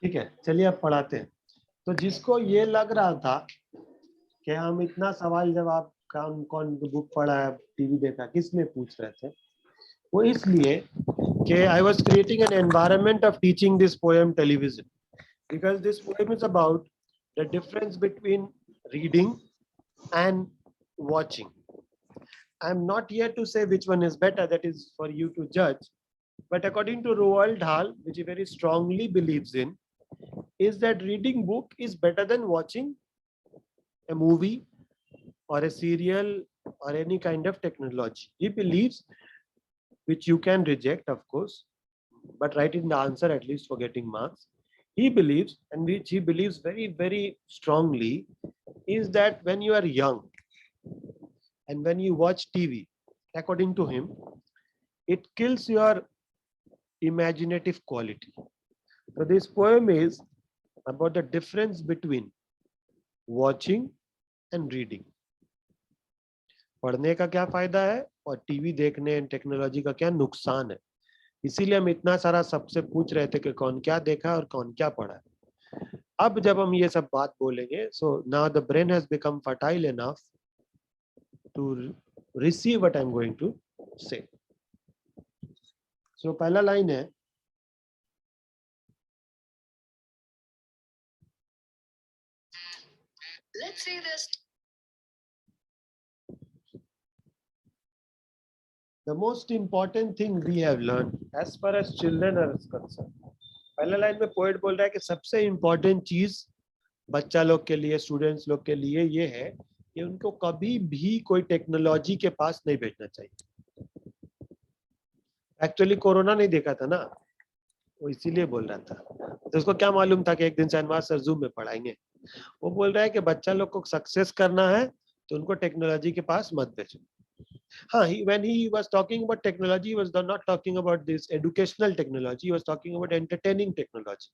ठीक है, चलिए अब पढ़ाते हैं। तो जिसको ये लग रहा था कि हम इतना सवाल जवाब कौन कौन बुक पढ़ा है, टीवी देखा, किसने पूछ रहे थे, वो इसलिए कि I was creating an environment of teaching this poem television, because this poem is about the difference between reading and watching. I'm not here to say which one is better, that is for you to judge. But according to Roald Dahl, which he very strongly believes in, is that reading book is better than watching a movie or a serial or any kind of technology. He believes, which you can reject, of course, but write in the answer at least for getting marks. He believes, and which he believes very, very strongly, is that when you are young, and when you watch TV, according to him, it kills your imaginative quality. So this poem is about the difference between watching and reading. पढ़ने का क्या फायदा है और TV देखने and technology का क्या नुकसान है। इसीलिए हम इतना सारा सबसे पूछ रहे थे कि कौन क्या देखा और कौन क्या पढ़ा है। अब जब हम ये सब बात बोलेंगे, so now the brain has become fertile enough to receive what I'm going to say. So पहला लाइन है, let's say this, the most important thing we have learned as far as children are concerned. पहला line में poet बोल रहा है कि सबसे important चीज बच्चा लोग के लिए, स्टूडेंट्स लोग के लिए ये है कि उनको कभी भी कोई टेक्नोलॉजी के पास नहीं भेजना चाहिए। एक्चुअली कोरोना नहीं देखा था ना, वो इसीलिए बोल रहा था। तो उसको क्या मालूम था कि एक दिन शहनवाज सर जूम में पढ़ाएंगे। वो बोल रहा है कि बच्चा लोग को सक्सेस करना है तो उनको टेक्नोलॉजी के पास मत भेजो। हाँ, when he was talking about technology, he was not talking about this educational technology, he was talking about entertaining technology,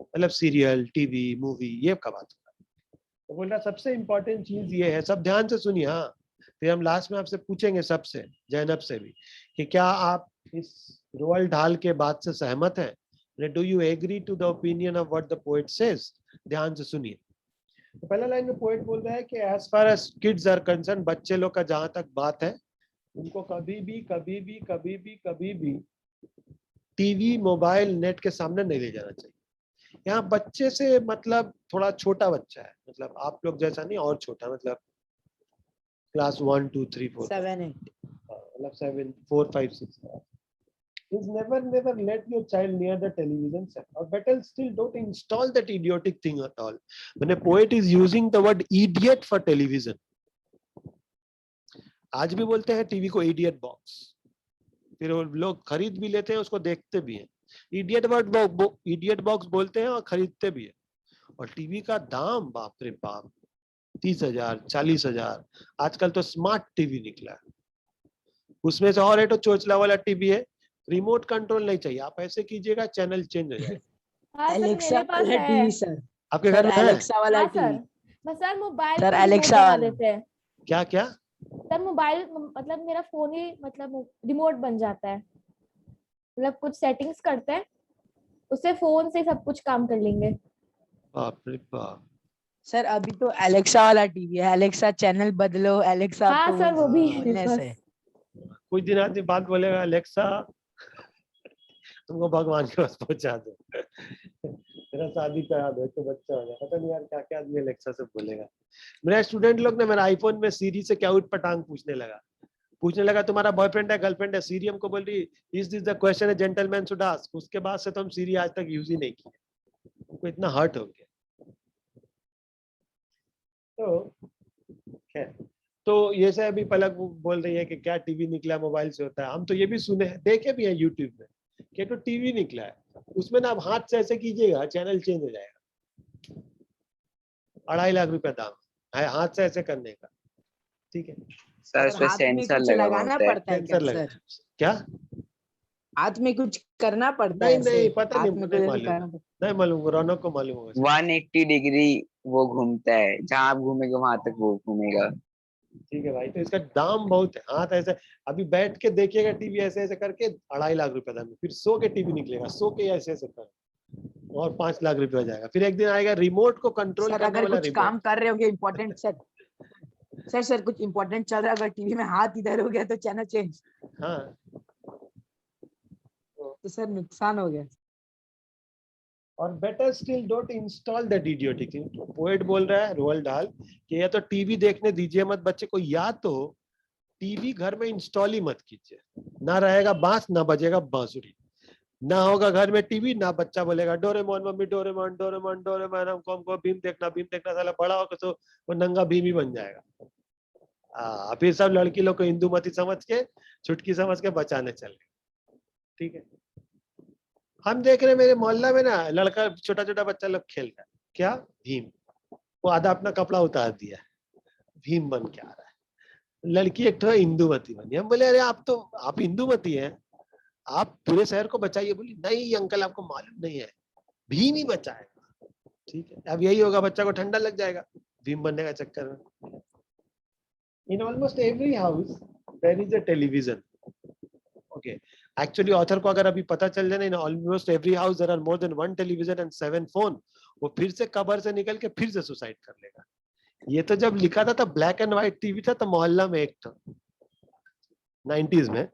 मतलब सीरियल, टीवी, मूवी, ये का बात कर रहा है। तो बोल रहा सबसे इम्पोर्टेंट चीज ये है, सब ध्यान से सुनिए। हाँ, फिर हम लास्ट में आपसे पूछेंगे, सबसे, जैनब से भी, कि क्या आप इस रोअल्ड डाल के बात से सहमत हैं? Do you agree to the opinion of what the poet says? ध्यान से सुनिए। तो पहला लाइन में पोएट बोल रहा है कि as far as kids are concern, बच्चे लोग का जहां तक बात है, उनको कभी भी टीवी, मोबाइल, नेट के सामने नहीं ले जाना चाहिए। यहाँ बच्चे से मतलब थोड़ा छोटा बच्चा है, मतलब आप लोग जैसा नहीं, और छोटा, मतलब क्लास 1 2 3 4 7 8, मतलब 7 4 5 6 is never let your child near the television set, or better still, don't install that idiotic thing at all. When a poet is using the word idiot for television, आज भी बोलते हैं टीवी को idiot box, फिर वो लोग खरीद भी लेते हैं, उसको देखते भी हैं। इडियट बॉक्स बोलते हैं और खरीदते भी है। और टीवी का दाम बाप रे बाप, 30,000 40,000। आजकल तो स्मार्ट टीवी निकला है, उसमें से और एक तो चोचला वाला टीवी है, रिमोट कंट्रोल नहीं चाहिए, आप ऐसे कीजिएगा चैनल चेंज हो जाएगा। एलेक्सा वाला टीवी सर, आपके घर में है? एलेक्सा वाला टीवी सर मोबाइल सर, में एलेक्सा वाला देते हैं। क्या क्या सर मोबाइल, मतलब मेरा फोन ही मतलब रिमोट बन जाता है, मतलब कुछ सेटिंग्स करते हैं, उससे फोन से सब कुछ काम कर लेंगे। बाप रे बाप सर, अभी तो एलेक्सा वाला टीवी है, एलेक्सा चैनल बदलो, एलेक्सा हाँ सर, वो भी है से कुछ दिन आदमी बात बोलेगा, एलेक्सा तुमको भगवान के पास पहुंचा दो, मेरा शादी करा दो, तो बच्चा हो जाए। पता नहीं यार क्या क्या आदमी एलेक्सा से बोलेगा। मेरा स्टूडेंट लोग ने मेरा आईफोन में सीरी से क्या उठ पटांग पूछने लगा तुम्हारा बॉयफ्रेंड है, गर्लफ्रेंड है? सीरी हमको बोल रही is this the question A gentleman should ask. उसके बाद से तो हम सीरी आज तक यूज ही नहीं किए, हमको इतना हर्ट हो गया। तो ये से अभी पलक बोल रही है कि क्या टीवी निकला मोबाइल से होता है। हम तो ये भी सुने हैं, देखे भी हैं यूट्यूब में कि तो टीवी निकला है, उसमें ना आप हाथ से ऐसे कीजिएगा चैनल चेंज हो जाएगा। 2.5 लाख रुपया दाम है हाथ से ऐसे करने का। ठीक है सर, उसमें सेंसर लगाना पड़ता है क्या सेंसर सर? क्या हाथ में कुछ करना पड़ता नहीं है ऐसे, नहीं पता हाथ नहीं, में नहीं कुछ ऐसे मालूम, करना पड़ता नहीं मालूम, रौनक को मालूम होगा। 180 डिग्री वो घूमता है, जहां आप घूमेंगे वहां तक वो घूमेगा। ठीक है भाई, तो इसका दाम बहुत है। हाथ ऐसे अभी बैठ के देखिएगा टीवी ऐसे ऐसे करके 2.5 लाख रुपए दाम में, फिर सो के टीवी निकलेगा, सो के ऐसे ऐसे कर और 5 लाख रुपए हो जाएगा। फिर एक दिन आएगा रिमोट को कंट्रोल सर करने अगर वाला कुछ रिमोट। काम कर रहे होगे इम्पोर्टेंट सर कुछ इम्पोर्टेंट चल रहा है, अगर टीवी में हाथ इधर हो गया तो चैनल चेंज, हाँ, तो सर नुकसान हो गया। और better still don't install that idiotic thing. Poet बोल रहा है रोअल्ड डाल कि या तो टीवी देखने दीजिए मत बच्चे को, या तो टीवी घर में इंस्टॉल ही मत कीजिए। ना रहेगा बांस, ना बजेगा बांसुरी, ना होगा घर में टीवी, ना बच्चा बोलेगा Doraemon mummy Doraemon Doraemon Doraemon, हमको भीम देखना, साला बड़ा होकर तो वो नंगा भीम ही बन जाएगा। फिर सब लड़की लोग को हिंदूमती समझ के, छुटकी समझ के बचाने चल गए। ठीक है, हम देख रहे हैं मेरे मोहल्ला में ना लड़का, छोटा छोटा बच्चा लोग खेल रहा है, क्या भीम, वो आधा अपना कपड़ा उतार दिया है, भीम बन के आ रहा है। लड़की एक तो हिंदूमती बनी। हम बोले अरे आप हिंदूमती हैं, आप पूरे शहर को बचाइए। बोली नहीं अंकल आपको मालूम नहीं है, भीम ही बचाएगा। ठीक है, अब यही होगा, बच्चा को ठंडा लग जाएगा भीम बनने का चक्कर में। In almost every house there is a television. Okay, actually author को अगर अभी पता चल जाए ना, in almost every house there are more than 1 television and 7 phone, वो फिर से कबर से निकल के फिर से सुसाइड कर लेगा। ये तो जब लिखा था तब ब्लैक एंड व्हाइट टीवी था, तो मोहल्ला में एक था 90s में।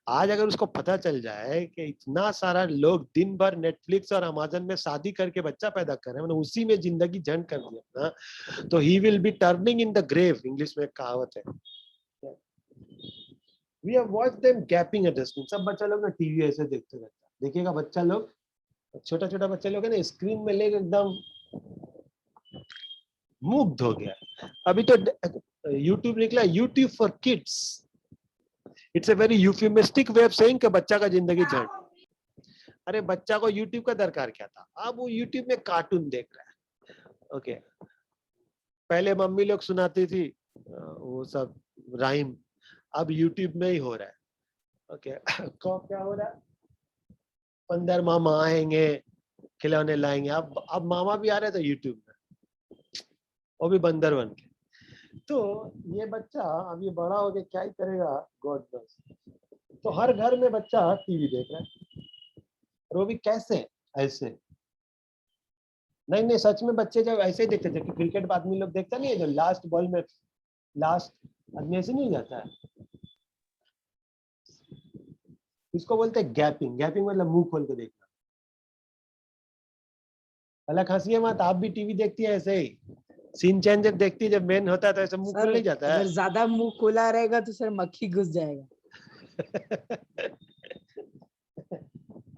आज अगर उसको पता चल जाए कि इतना सारा लोग दिन भर नेटफ्लिक्स और अमेजन में शादी करके बच्चा पैदा कर रहे हैं, मतलब उसी में जिंदगी झंड कर दिया ना, तो he will be turning in the grave. English में एक कहावत है। We have watched them gapping at the screen. सब बच्चा लोग ना टीवी ऐसे देखते रहता है। देखिएगा बच्चा लोग, छोटा छोटा बच्चा लोग है ना, स्क्रीन में लेके एकदम मुग्ध हो गया। अभी तो YouTube निकला, YouTube for kids. It's a very euphemistic way of saying कि बच्चा का जिंदगी झंड। अरे बच्चा को YouTube का दरकार क्या था, अब वो YouTube में कार्टून देख रहा है। ओके, पहले मम्मी लोग सुनाती थी वो सब राइम, अब YouTube में ही हो रहा है। ओके, क्या हो रहा है, 15 मामा आएंगे खिलौने लाएंगे। अब मामा भी आ रहे थे YouTube में, वो भी बंदर बन के। तो ये बच्चा अब ये बड़ा हो गया, क्या ही करेगा, गॉड नोस। तो हर घर में बच्चा टीवी देख रहा है, और वो भी कैसे, ऐसे नहीं नहीं, सच में बच्चे जब ऐसे ही देखते थे कि क्रिकेट आदमी लोग देखता नहीं है, जो लास्ट बॉल में लास्ट आदमी ऐसे नहीं जाता है, इसको बोलते हैं गैपिंग। गैपिंग मतलब मुंह खोल के देखना। अलग हंसी है मत, आप भी टीवी देखती है ऐसे ही, सीन चेंज जब देखती है, जब मेन होता है तो ऐसे मुंह खोल नहीं जाता है। अगर ज्यादा मुंह खुला रहेगा तो सर मक्खी घुस जाएगा।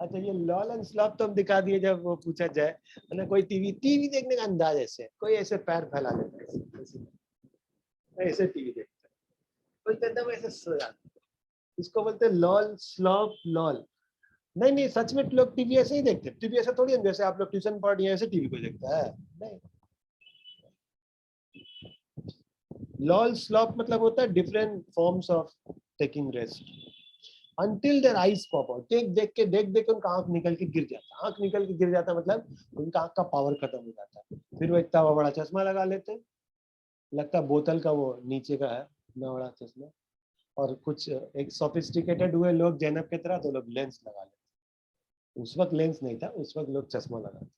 अच्छा, ये लॉल एंड स्लॉप तो हम दिखा दिए जब वो पूछा जाए, है ना, कोई टीवी देखने का अंदाज ऐसे, कोई ऐसे पैर फैला लेता है ऐसे टीवी देखता है, कोई तो एकदम ऐसे सो जाता है, इसको बोलते हैं लॉल स्लॉप लॉल। नहीं नहीं, सच में लोग टीवी ऐसे ही देखते हैं। टीवी ऐसा थोड़ी है जैसे आप लोग ट्यूशन पढ़ रही हैं ऐसे टीवी को देखता है, नहीं। लॉल स्लॉप मतलब होता है different forms of taking rest until their eyes pop out। देख के उनका आंख निकल के गिर जाता है। आंख निकल के गिर जाता है मतलब उनका आंख का पावर खत्म हो जाता है। फिर वो इतना बड़ा चश्मा लगा लेते हैं, लगता है बोतल का वो नीचे का है इतना बड़ा चश्मा। और कुछ एक सोफिस्टिकेटेड हुए लोग जैनब की तरह, तो लोग लेंस लगा लेते। उस वक्त लेंस नहीं था, उस वक्त लोग चश्मा लगाते।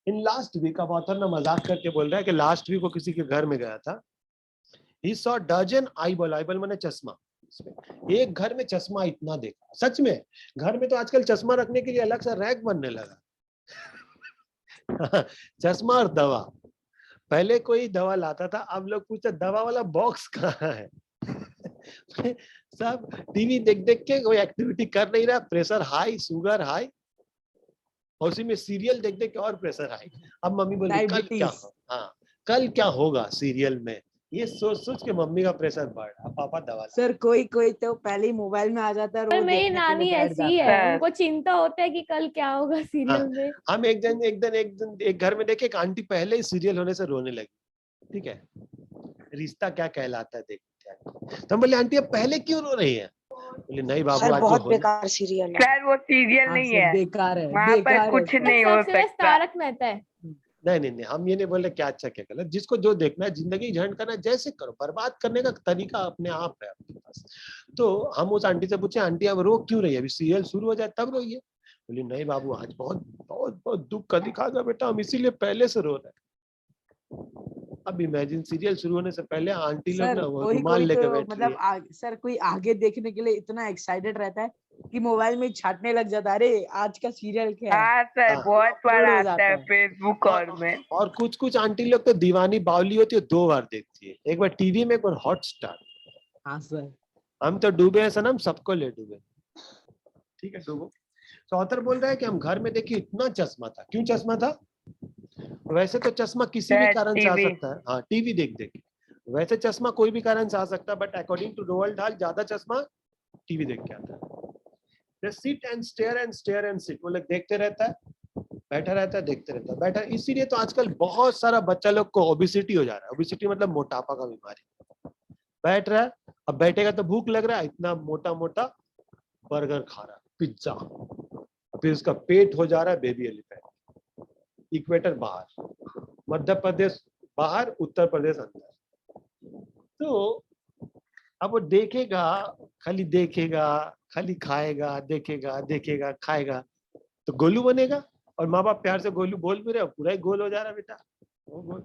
इन लास्ट वीक, अब ऑथर ना मजाक करके बोल रहा है कि लास्ट वीक वो किसी के घर में गया था। He saw dozen eyeball, eyeball माने चश्मा, एक घर में चश्मा इतना देखा। सच में घर में तो आजकल चश्मा रखने के लिए अलग सा रैक बनने लगा। चश्मा और दवा, पहले कोई दवा लाता था, अब लोग पूछते दवा वाला बॉक्स कहाँ है। सब टीवी देख के कोई एक्टिविटी कर नहीं रहा, प्रेशर हाई, शुगर हाई, और उसी में सीरियल देख के और प्रेशर हाई। अब मम्मी बोली कल क्या, हाँ कल क्या होगा सीरियल में, ये सोच के मम्मी का प्रेशर बढ़ रहा। पापा दवा सर कोई तो पहले ही मोबाइल में आ जाता है, पर मेरी नानी ऐसी है, उनको चिंता होता है कि कल क्या होगा सीरियल में। हम एक दिन एक घर में देखे, एक आंटी पहले ही सीरियल होने से रोने लगी। ठीक है, रिश्ता क्या कहलाता है देखते हैं। तो हम बोले आंटी अब पहले क्यों रो रही है। बोली नहीं बाबू सर आज जो बहुत होना बेकार सीरियल है। सर वो सीरियल हाँ नहीं सर, है, बेकार है, वहाँ पर बेकार है कुछ सर। नहीं हो सबसे बेस्ट सकता। तारक मेहता है। नहीं, हम ये नहीं बोल रहे क्या अच्छा क्या गलत, जिसको जो देखना है, जिंदगी झंड करना है, जैसे करो, बर्बाद करने का तरीका अपने आप है आपके पास। तो हम उस आंटी से पूछे, आंटी अब रो क्यों रही है, अभी सीरियल शुरू हो जाए तब रोइए। बोली नहीं बाबू आज बहुत बहुत बहुत दुख का दिखागा बेटा, हम इसीलिए पहले से रो रहे हैं। अब इमेजिन सीरियल शुरू होने से पहले आंटी लोग सर ना वो कोई रुमाल कोई लेके तो बैठ रही मतलब है। सर कोई आगे देखने के लिए इतना एक्साइटेड रहता है कि मोबाइल में छाटने लग जाता है, अरे आज का सीरियल क्या है। हाँ सर, हाँ। बहुत बार अपलोड हो आता जाता है है। फेसबुक और में। और कुछ आंटी लोग तो दीवानी बावली होती है, 2 बार देखती है, एक बार टीवी में, एक बार हॉटस्टार। हाँ सर। हम तो डूबे हैं सनम, सबको ले डूबे। ठीक है डूबो। तो ऑथर बोल रहा है कि हम घर में देखिए इतना चश्मा था, क्यों चश्मा था? वैसे तो चश्मा किसी भी सर, कारण से आ टीवी। सकता है, हाँ टीवी देख देख के। वैसे चश्मा कोई भी कारण से आ सकता है, but according to Roald Dahl ज्यादा चश्मा टीवी देख के आता है। Sit and stare and stare and sit, वो लोग देखते रहता है, बैठा रहता है, देखते रहता है, बैठा। इसीलिए तो आजकल बहुत सारा बच्चा लोग को ओबिसिटी हो जा रहा है। ओबिसिटी मतलब मोटापा का बीमारी। बैठ रहा है, अब बैठेगा तो भूख लग रहा है, इतना मोटा मोटा बर्गर खा रहा है, पिज्जा, फिर उसका पेट हो जा रहा है बेबी एलिफेंट। इक्वेटर बाहर, मध्य प्रदेश बाहर, उत्तर प्रदेश अंदर। तो अब वो देखेगा, खाली खाएगा, देखेगा खाएगा, तो गोलू बनेगा। और माँ बाप प्यार से गोलू बोल भी रहे, पूरा ही गोल हो जा रहा है बेटा, वो गोल।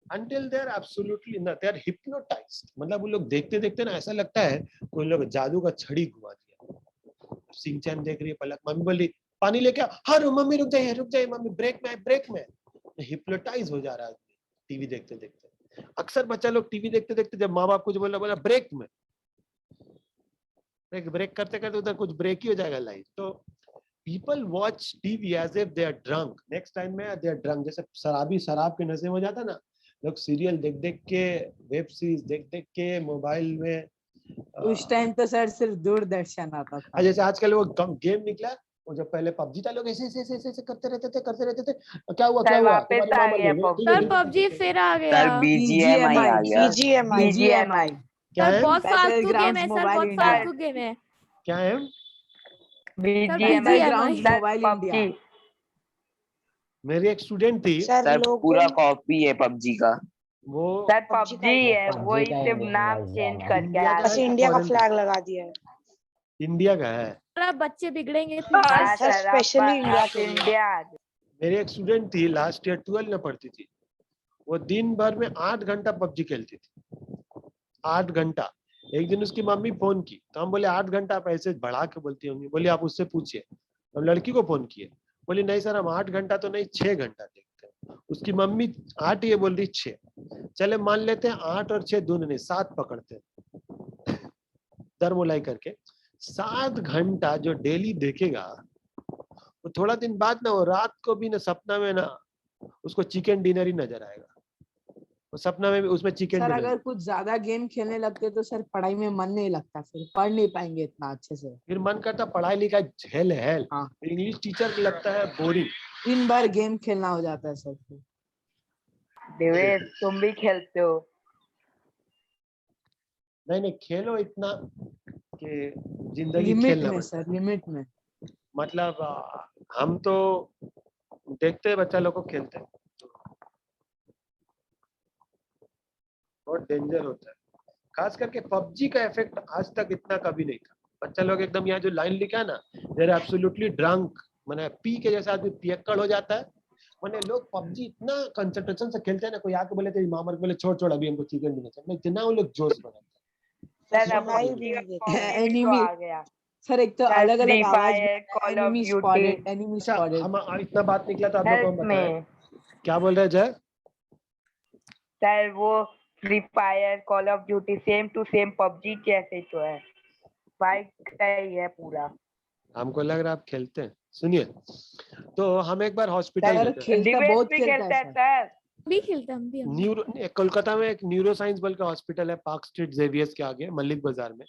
Until they are absolutely not, they are hypnotized। मतलब वो लोग देखते देखते ना ऐसा लगता है कोई लोग जादू का छड़ी घुमा दिया। सिंचन देख रही है पलक, मम्मी बोली पानी लेके आ, हाँ मम्मी रुक जाइए मम्मी, ब्रेक में। हिप्नोटाइज हो जा रहा है टीवी देखते देखते। अक्सर बच्चा लोग टीवी देखते देखते जब माँ बाप कुछ बोला ब्रेक में, ब्रेक करते करते उधर कुछ ब्रेक ही हो जाएगा लाइफ। तो people watch TV as if they are drunk, next time में दे आर ड्रंक। जैसे शराबी शराब के नशे में हो जाता ना, लोग सीरियल देख देख के, वेब सीरीज देख देख के, मोबाइल में। उस टाइम तो सर सिर्फ दूरदर्शन आता था। जैसे आजकल वो गेम निकला, वो जो पहले पबजी था, लोग ऐसे करते रहते थे। क्या हुआ सर वापस तुम्हारी आ माँ मर गया गई? PUBG। सर पबजी फिर आ सर गया। BGMI आ गया। BGMI BGMI क्या सर है? बहुत फालतू गेम Battlegrounds है सर, Mobile बहुत India। फालतू गेम है। क्या है? BGMI Battlegrounds sir Mobile India। PUBG। मेरी एक स्टूडेंट थी, सर सर लोगों पूरा कॉपी है PUBG का। वो सर PUBG PUBG है, वही का सिर्फ इंडियन नाम वर्जन चेंज है। करके इंडिया आ का बस है गया। कि इंडिया का फॉरेन का? फ्लैग लगा दिया है। इंडिया का है। सर अब बच्चे बिगड़ेंगे फिर हाँ से। सर सर, स्पेशली इंडिया आप के लिए। इंडिया। मेरी एक स्टूडेंट थी, लास्ट ईयर 12 में पढ़ती थी। वो दिन भर में 8 घंटा पबजी खेलती थी, 8 घंटा। एक दिन उसकी मम्मी फोन की, तो हम बोले 8 घंटा आप ऐसे बढ़ा के बोलती होंगी। बोली आप उससे पूछिए। हम लड़की को फोन किए, बोली नहीं सर हम 8 घंटा तो नहीं 6 घंटा देखते हैं। उसकी मम्मी 8 ये बोल रही 6। चले मान लेते हैं 8 और 6 दून नहीं 7 पकड़ते हैं, दर मोलाई करके 7 घंटा जो डेली देखेगा, वो थोड़ा दिन बाद ना वो रात को भी ना सपना में ना उसको चिकन डिनर ही नजर आएगा। वो सपना में भी उसमें चिकन सर डिनर। अगर कुछ ज्यादा गेम खेलने लगते तो सर पढ़ाई में मन नहीं लगता, फिर पढ़ नहीं पाएंगे इतना अच्छे से। फिर मन करता पढ़ाई लिखाई झेल हेल। हाँ। इंग्लिश टीचर को लगता है बोरिंग। दिन भर गेम खेलना हो जाता है सर फिर। देवेश तुम भी खेलते हो? नहीं खेलो इतना कि जिंदगी लिमिट खेलना में पड़ता है। सर, लिमिट में। मतलब हम तो देखते हैं बच्चा लोग को खेलते हैं, बहुत डेंजर होता है। खास करके पबजी का इफेक्ट आज तक इतना कभी नहीं था। बच्चा लोग एकदम यहाँ जो लाइन लिखा है ना, देर एब्सोल्युटली ड्रंक, मैंने पी के जैसा आदमी पियक्कड़ हो जाता है। मैंने लोग पबजी इतना कंसंट्रेशन से खेलते हैं ना, कोई आके बोले तेरी माँ मर बोले छोड़ अभी हमको चिकन डिनर चाहिए, इतना वो लोग जोश बनाते हैं। सर अब survive PUBG भी का नहीं देते। कॉपी भी तो Enemy। आ गया। सर एक तो सर अलग अलग फ्री आवाज fire, Call of enemy duty spotted, enemy अच्छा स्पॉटेड। हम इतना बात निकला तो आप लोग को हम हेल्थ बताएं, में। क्या बोल रहे हैं जय? सर वो Free Fire, Call of Duty same to same PUBG जैसे तो है, बाइक का ही है पूरा। हमको लग रहा है आप खेलते हैं। सुनिए, तो हम एक बार हॉस्पिटल सर गए थे। खेलता दिवेश बहुत भी खेलता खेलता है है सर। सर। भी खेलते हम भी। न्यूरो कोलकाता में एक न्यूरो साइंस बल का हॉस्पिटल है, पार्क स्ट्रीट जेवियर्स के आगे मल्लिक बाजार में,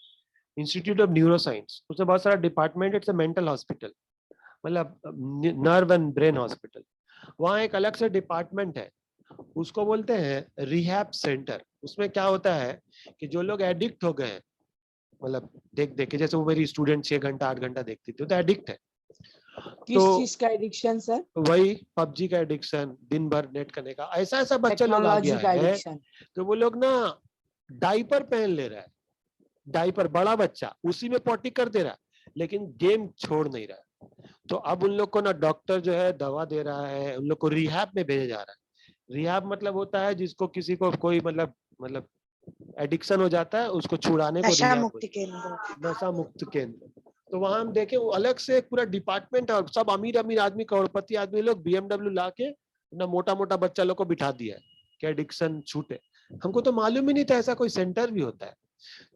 इंस्टीट्यूट ऑफ न्यूरो साइंस। उसमें बहुत सारा department, it's a mental hospital, मतलब नर्व एंड ब्रेन हॉस्पिटल। वहाँ एक अलग से डिपार्टमेंट है, उसको बोलते हैं रिहैब सेंटर। उसमें क्या होता है कि जो लोग एडिक्ट हो गए हैं, मतलब देख देख के, जैसे वो मेरी स्टूडेंट 6 घंटा 8 घंटा देखती थी, तो एडिक्ट है। किस तो चीज का एडिक्शन सर? वही पबजी का एडिक्शन, दिन भर नेट करने का, ऐसा ऐसा बच्चा लोग आ टेक्नोलॉजी गया का है एडिक्शन। तो वो लोग ना डाइपर पहन ले रहा है, डाइपर, बड़ा बच्चा उसी में पॉटी कर दे रहा है, लेकिन गेम छोड़ नहीं रहा है। तो अब उन लोग को ना डॉक्टर जो है दवा दे रहा है, उन लोग को रिहैब में भेजा जा रहा है। रिहैब मतलब होता है जिसको किसी को कोई मतलब एडिक्शन हो जाता है, उसको छुड़ाने को नशा रिहैब मुक्ति केंद्र। नशा मुक्त केंद्र। तो वहां हम देखे वो अलग से एक पूरा डिपार्टमेंट है, और सब अमीर अमीर आदमी, करोड़पति आदमी लोग BMW ला के ना मोटा मोटा बच्चा लोग को बिठा दिया है कि एडिक्शन छूटे। हमको तो मालूम ही नहीं था ऐसा कोई सेंटर भी होता है,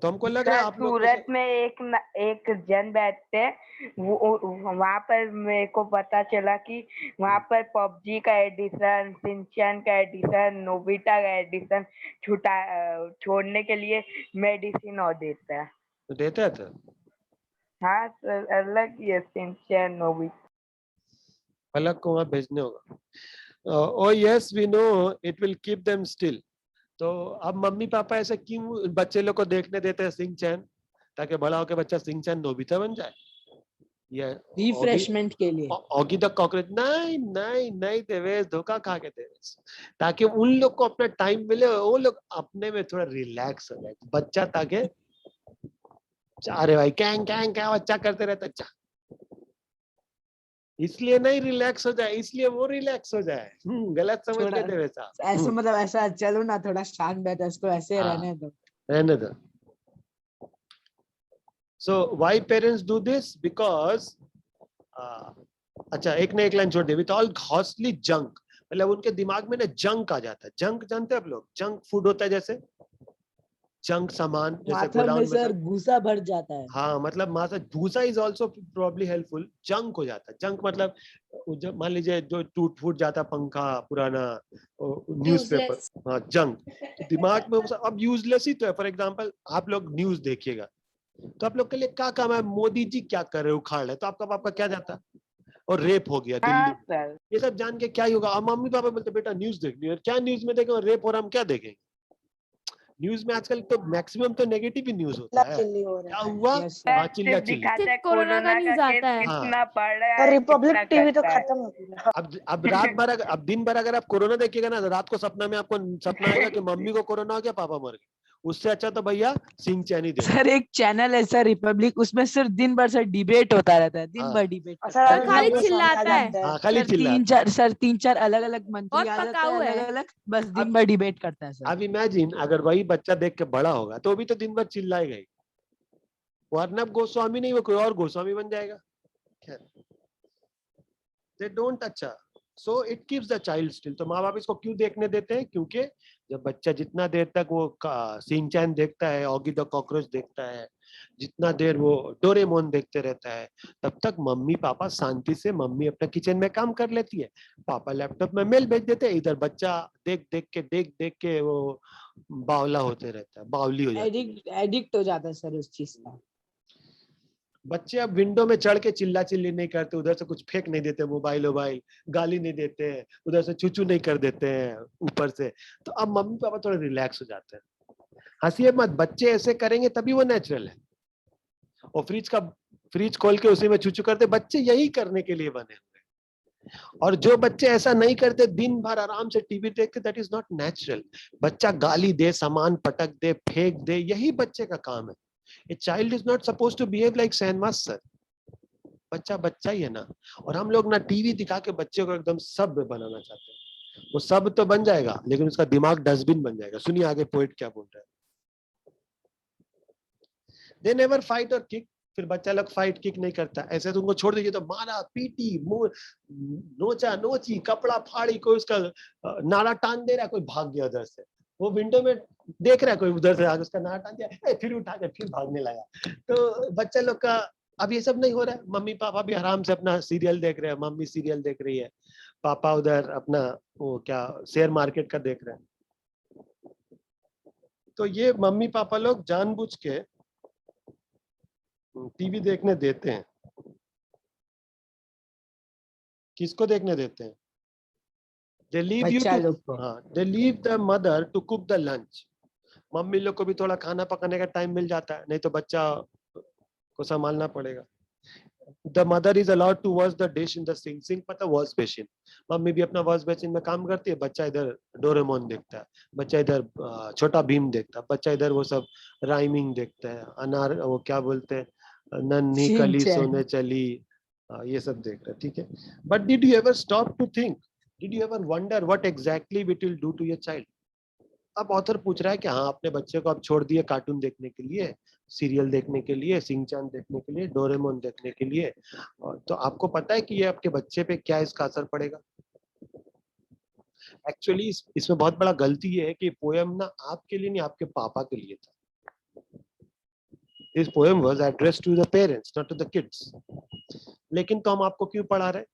तो हमको लग रहा है सर आप लोग सूरत में एक जन बैठते हैं, वो वहां पर मेरे को पता चला कि वहां पर पबजी का एडिशन, सिंचन का एडिशन, नोबिता का एडिशन छोड़ने के लिए मेडिसिन और देता है। तो देते हैं तो हाँ सर, अलग ही है सिंचन नोबिता। अलग को वहां भेजने होगा। Oh yes we know it will keep them still. तो अब मम्मी पापा ऐसे क्यों बच्चे लोग को देखने देते हैं सिंह चैन, ताकि बड़ा होकर बच्चा सिंह चैन नोबिता बन जाए? ये रिफ्रेशमेंट के लिए। ऑगी द कॉकरोच, नहीं नहीं नहीं देवेश, धोखा खा के देवेश, ताकि उन लोग को अपना टाइम मिले, वो लोग अपने में थोड़ा रिलैक्स हो जाए बच्चा, ताकि अरे भाई कैंग कैंग क्या बच्चा करते रहता अच्छा, इसलिए नहीं रिलैक्स हो जाए, इसलिए वो रिलैक्स हो जाए। गलत समझ थोड़ा गए देवेश साहब। ऐसा मतलब ऐसा चलो ना, थोड़ा शांत बैठो, इसको ऐसे हाँ। रहने दो। रहने दो। So why parents do this? Because अच्छा एक ना एक लाइन छोड़ दे, विथ ऑल कॉस्टली जंक, मतलब उनके दिमाग में ना जंक आ जाता है। जंक जानते हैं आप लोग? जंक फूड होता है, जैसे जंक सामान, जैसे माथा में गोडाउन में सर सब। भूसा भर जाता है। हाँ मतलब माथा, भूसा is also probably helpful. Junk हो जाता है, जंक मतलब जब मान लीजिए जो टूट फूट जाता पंखा पुराना, न्यूज़पेपर, हाँ जंक। तो दिमाग में अब यूजलेस ही तो है। फॉर एग्जांपल आप लोग न्यूज देखिएगा, तो आप लोग के लिए क्या काम है, मोदी जी क्या कर रहे, उखाड़ रहे, तो आपका आपका क्या जाता, और रेप हो गया दिल्ली हाँ में, सर, ये सब जान के क्या ही होगा। अब मम्मी पापा बोलते बेटा न्यूज देखनी है, क्या न्यूज में देखें, रेप हो रहा, हम क्या देखेंगे? न्यूज में आजकल तो मैक्सिमम तो नेगेटिव ही न्यूज होता है। चिल्ली हो क्या रहा है। हुआ? Yes sir. हाँ चिल्ला सिर्फ चिल्ली। दिखाता है सिर्फ कोरोना का कोरोना का न्यूज केस आता है। कितना बढ़ रहा और है, रिपब्लिक कितना टीवी तो घट रहा है। खत्म हो गया। अब रात भर अब दिन भर अगर आप कोरोना देखिएगा ना, तो रात को सपना में आपको सपना आएगा कि मम्मी को कोरोना हो गया, पापा मर गए। उससे अच्छा तो भैया सिंह चैनी देखो। सर एक चैनल है सर रिपब्लिक, उसमें सिर्फ दिन भर सर डिबेट होता रहता है, दिन हाँ। भर डिबेट और करता सर है। और खाली अर्नब गोस्वामी आ चिल्लाता है। जाते हैं। हाँ खाली सर चिल्ला। तीन चार अलग अलग मंत्री बहुत आ जाते हैं, पकाऊ है। अलग अलग, बस दिन अब- भर डिबेट करता है सर। अब इमेजिन अगर वही बच्चा देख के बड़ा होगा, तो भी तो दिन भर चिल्लाएगा ही। वो अर्नब गोस्वामी नहीं, वो कोई और गोस्वामी बन जाएगा। दे डोंट, अच्छा so it keeps the child still. तो माँ बाप इसको क्यों देखने देते हैं? क्योंकि जब बच्चा जितना देर तक वो सिंचैन देखता है, ऑगी द कॉकरोच देखता है, जितना देर वो डोरेमोन देखते रहता है, तब तक मम्मी पापा शांति से, मम्मी अपना किचन में काम कर लेती है, पापा लैपटॉप में मेल भेज देते हैं, इधर बच्चा देख देख के वो बावला होते रहता है, बावली हो जाता है। एडिक्ट हो जाता है सर उस चीज का। बच्चे अब विंडो में चढ़ के चिल्ला चिल्ली नहीं करते, उधर से कुछ फेंक नहीं देते, मोबाइल वोबाइल, गाली नहीं देते हैं, उधर से चूचू नहीं कर देते हैं ऊपर से। तो अब मम्मी पापा थोड़ा रिलैक्स हो जाते हैं। हंसिए मत, बच्चे ऐसे करेंगे तभी वो नेचुरल है। और फ्रिज खोल के उसी में चूचू करते, बच्चे यही करने के लिए बने हुए हैं। और जो बच्चे ऐसा नहीं करते, दिन भर आराम से टीवी देखते, दैट इज नॉट नेचुरल। बच्चा गाली दे, सामान पटक दे, फेंक दे, यही बच्चे का काम है। A child is not supposed to behave like Sandmas sir. बच्चा बच्चा ही है ना। और हम लोग ना टीवी दिखा के बच्चे को एकदम सभ्य बनाना चाहते हैं। वो सब तो बन जाएगा, लेकिन उसका दिमाग डस्टबिन बन जाएगा। सुनिए आगे पोएट क्या बोल रहा है। They never fight or kick. फिर बच्चा लोग फाइट किक नहीं करता, ऐसे तुमको छोड़ दीजिए तो मारा पीटी, नोचा नोची, कपड़ा फाड़ी, कोई उसका नाड़ा टांग दे रहा है, कोई भाग गया उधर से, वो विंडो में देख रहा है, कोई उधर से आगे उसका नाड़ा टांग दिया, फिर उठा के फिर भागने लगा। तो बच्चा लोग का अब ये सब नहीं हो रहा है। मम्मी पापा भी आराम से अपना सीरियल देख रहे हैं, मम्मी सीरियल देख रही है, पापा उधर अपना वो क्या शेयर मार्केट का देख रहे हैं। तो ये मम्मी पापा लोग जानबूझ के टीवी देखने देते हैं। किसको देखने देते हैं? They leave you बच्चा to, लोग को। they leave the mother to cook the lunch. Mummy लोग को भी थोड़ा खाना पकाने का टाइम मिल जाता है, नहीं तो बच्चा को संभालना पड़ेगा। The mother is allowed to wash the dish in the sink पर तो वॉश बेसिन, मम्मी भी अपना वॉश बेसिन में काम करती है, बच्चा इधर डोरेमोन देखता है, बच्चा इधर छोटा भीम देखता है, बच्चा इधर वो सब राइमिंग देखता है, अनार वो क्या बोलते हैं, नन्ही कली शिनचैन। सोने चली, ये सब देख रहा है, ठीक है। But did you ever stop to think, did you ever wonder what exactly it will do to your child? अब ऑथर पूछ रहा है कि हाँ, अपने बच्चे को आप छोड़ दिए कार्टून देखने के लिए, सीरियल देखने के लिए, सिंचैन देखने के लिए, डोरेमोन देखने के लिए, और तो आपको पता है कि ये आपके बच्चे पे क्या इसका असर पड़ेगा? एक्चुअली इसमें बहुत बड़ा गलती ये है कि पोएम ना आपके लिए नहीं, आपके पापा के लिए था। This poem was addressed to the parents, not to the kids. लेकिन तो हम आपको क्यों पढ़ा रहे?